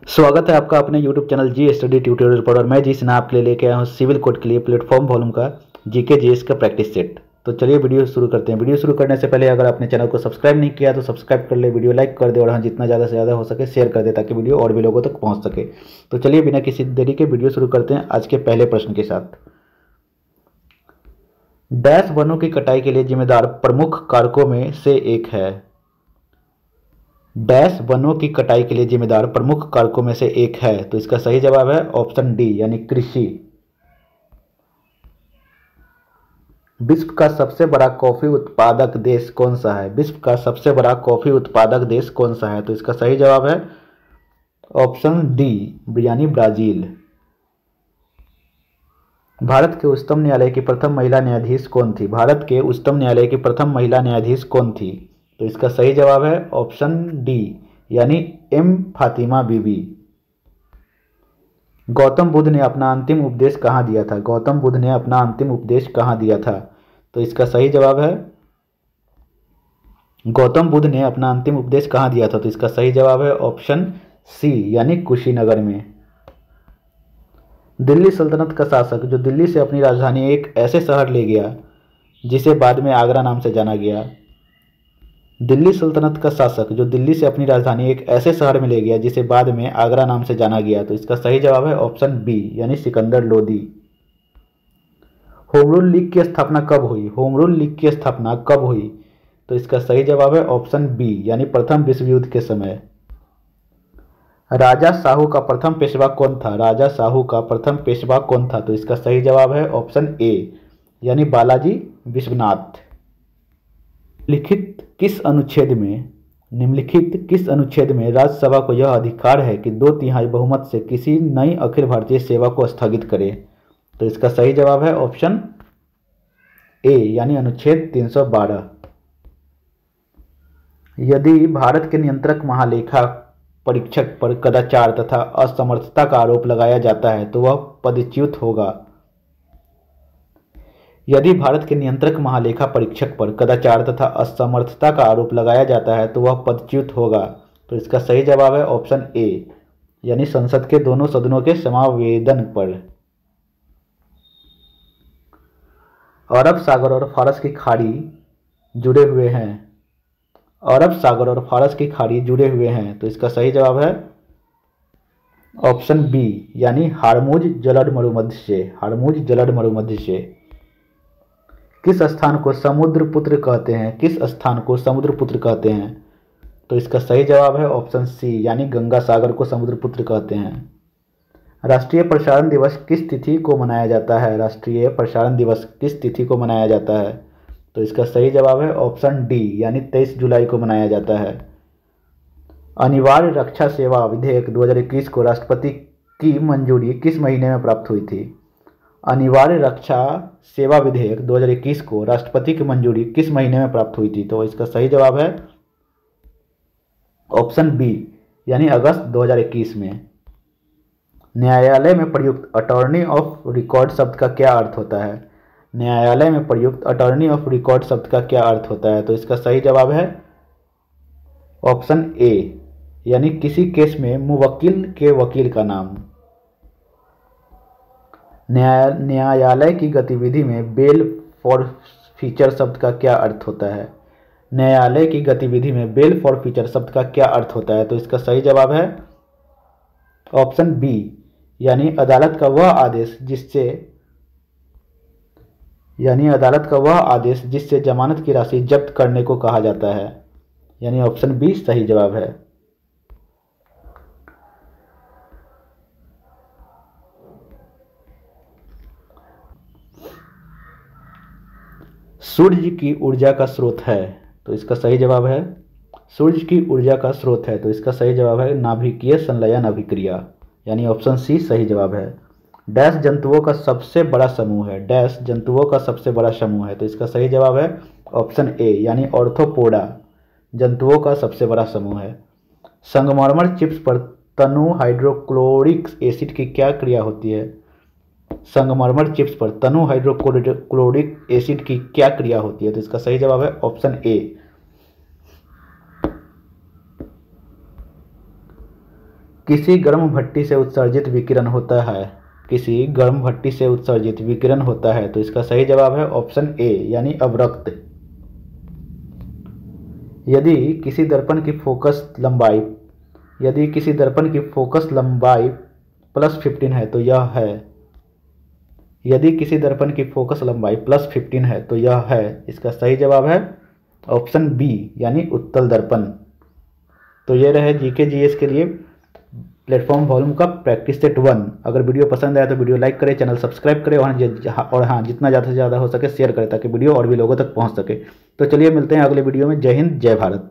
स्वागत है आपका अपने YouTube चैनल जी स्टडी ट्यूटोरियल पर। और मैं जी सिन्हा आपके लिए लेके आया हूँ सिविल कोड के लिए प्लेटफॉर्म वॉल्यूम का जीके जीएस का प्रैक्टिस सेट। तो चलिए वीडियो शुरू करते हैं। वीडियो शुरू करने से पहले अगर आपने चैनल को सब्सक्राइब नहीं किया तो सब्सक्राइब कर ले, वीडियो लाइक कर दे और हाँ जितना ज़्यादा से ज़्यादा हो सके शेयर कर दे ताकि वीडियो और भी लोगों तक पहुँच सके। तो चलिए बिना किसी देरी के वीडियो शुरू करते हैं आज के पहले प्रश्न के साथ। डैश वनों की कटाई के लिए जिम्मेदार प्रमुख कारकों में से एक है। डैश वनों की कटाई के लिए जिम्मेदार प्रमुख कारकों में से एक है। तो इसका सही जवाब है ऑप्शन डी यानी कृषि। विश्व का सबसे बड़ा कॉफी उत्पादक देश कौन सा है? विश्व का सबसे बड़ा कॉफी उत्पादक देश कौन सा है? तो इसका सही जवाब है ऑप्शन डी यानी ब्राजील। भारत के उच्चतम न्यायालय की प्रथम महिला न्यायाधीश कौन थी? भारत के उच्चतम न्यायालय की प्रथम महिला न्यायाधीश कौन थी? तो इसका सही जवाब है ऑप्शन डी यानी एम फातिमा बीबी। गौतम बुद्ध ने अपना अंतिम उपदेश कहाँ दिया था? गौतम बुद्ध ने अपना अंतिम उपदेश कहाँ दिया था? तो इसका सही जवाब है गौतम बुद्ध ने अपना अंतिम उपदेश कहाँ दिया था? तो इसका सही जवाब है ऑप्शन सी यानी कुशीनगर में। दिल्ली सल्तनत का शासक जो दिल्ली से अपनी राजधानी एक ऐसे शहर ले गया जिसे बाद में आगरा नाम से जाना गया। दिल्ली सल्तनत का शासक जो दिल्ली से अपनी राजधानी एक ऐसे शहर में ले गया जिसे बाद में आगरा नाम से जाना गया। तो इसका सही जवाब है ऑप्शन बी यानी Sikandar Lodi. Home rule league की स्थापना कब हुई? होम रूल लीग की स्थापना कब हुई? तो इसका सही जवाब है ऑप्शन बी यानी प्रथम विश्व युद्ध के समय। राजा साहू का प्रथम पेशवा कौन था? राजा साहू का प्रथम पेशवा कौन था? तो इसका सही जवाब है ऑप्शन ए यानी बालाजी विश्वनाथ। निम्नलिखित किस अनुच्छेद में राज्यसभा को यह अधिकार है कि 2/3 बहुमत से किसी नई अखिल भारतीय सेवा को स्थगित करे? तो इसका सही जवाब है ऑप्शन ए यानी अनुच्छेद 312। यदि भारत के नियंत्रक महालेखा परीक्षक पर कदाचार तथा असमर्थता का आरोप लगाया जाता है तो वह पदच्युत होगा। यदि भारत के नियंत्रक महालेखा परीक्षक पर कदाचार तथा असमर्थता का आरोप लगाया जाता है तो वह पदच्युत होगा। तो इसका सही जवाब है ऑप्शन ए यानी संसद के दोनों सदनों के समावेदन पर। अरब सागर और फारस की खाड़ी जुड़े हुए हैं। अरब सागर और फारस की खाड़ी जुड़े हुए हैं। तो इसका सही जवाब है ऑप्शन बी यानी हार्मुज जलद मरुमध्य से। हार्मुज जलद मरुमध्य से। किस स्थान को समुद्रपुत्र कहते हैं? किस स्थान को समुद्रपुत्र कहते हैं? तो इसका सही जवाब है ऑप्शन सी यानी गंगा सागर को समुद्रपुत्र कहते हैं। राष्ट्रीय प्रसारण दिवस किस तिथि को मनाया जाता है? राष्ट्रीय प्रसारण दिवस किस तिथि को मनाया जाता है? तो इसका सही जवाब है ऑप्शन डी यानी 23 जुलाई को मनाया जाता है। अनिवार्य रक्षा सेवा विधेयक 2021 को राष्ट्रपति की मंजूरी किस महीने में प्राप्त हुई थी? अनिवार्य रक्षा सेवा विधेयक 2021 को राष्ट्रपति की मंजूरी किस महीने में प्राप्त हुई थी? तो इसका सही जवाब है ऑप्शन बी यानी अगस्त 2021 में। न्यायालय में प्रयुक्त अटॉर्नी ऑफ रिकॉर्ड शब्द का क्या अर्थ होता है? न्यायालय में प्रयुक्त अटॉर्नी ऑफ रिकॉर्ड शब्द का क्या अर्थ होता है? तो इसका सही जवाब है ऑप्शन ए यानी किसी केस में मुवक्किल के वकील का नाम। न्यायालय की गतिविधि में बेल फॉर फीचर शब्द का क्या अर्थ होता है? न्यायालय की गतिविधि में बेल फॉर फीचर शब्द का क्या अर्थ होता है? तो इसका सही जवाब है ऑप्शन बी यानी अदालत का वह आदेश जिससे जमानत की राशि जब्त करने को कहा जाता है। यानी ऑप्शन बी सही जवाब है। सूर्य की ऊर्जा का स्रोत है। तो इसका सही जवाब है सूर्य की ऊर्जा का स्रोत है। तो इसका सही जवाब है नाभिकीय संलयन अभिक्रिया यानी ऑप्शन सी सही जवाब है। डैश जंतुओं का सबसे बड़ा समूह है। डैश जंतुओं का सबसे बड़ा समूह है। तो इसका सही जवाब है ऑप्शन ए यानी ऑर्थोपोडा जंतुओं का सबसे बड़ा समूह है। संगमरमर चिप्स पर तनु हाइड्रोक्लोरिक एसिड की क्या क्रिया होती है? संगमरमर चिप्स पर तनु हाइड्रोक्लोरिक एसिड की क्या क्रिया होती है? तो इसका सही जवाब है ऑप्शन ए किसी गर्म भट्टी से उत्सर्जित विकिरण होता है, किसी गर्म भट्टी से उत्सर्जित विकिरण होता है, तो इसका सही जवाब है ऑप्शन ए यानी अवरक्त। यदि किसी दर्पण की फोकस लंबाई +15 है तो यह है, यदि किसी दर्पण की फोकस लंबाई +15 है तो यह है, इसका सही जवाब है ऑप्शन बी यानी उत्तल दर्पण। तो ये रहे जीके जीएस के लिए प्लेटफॉर्म वॉल्यूम का प्रैक्टिस सेट 1। अगर वीडियो पसंद आया तो वीडियो लाइक करें, चैनल सब्सक्राइब करें और हाँ जितना ज़्यादा से ज़्यादा हो सके शेयर करें ताकि वीडियो और भी लोगों तक पहुँच सके। तो चलिए मिलते हैं अगले वीडियो में। जय हिंद, जय भारत।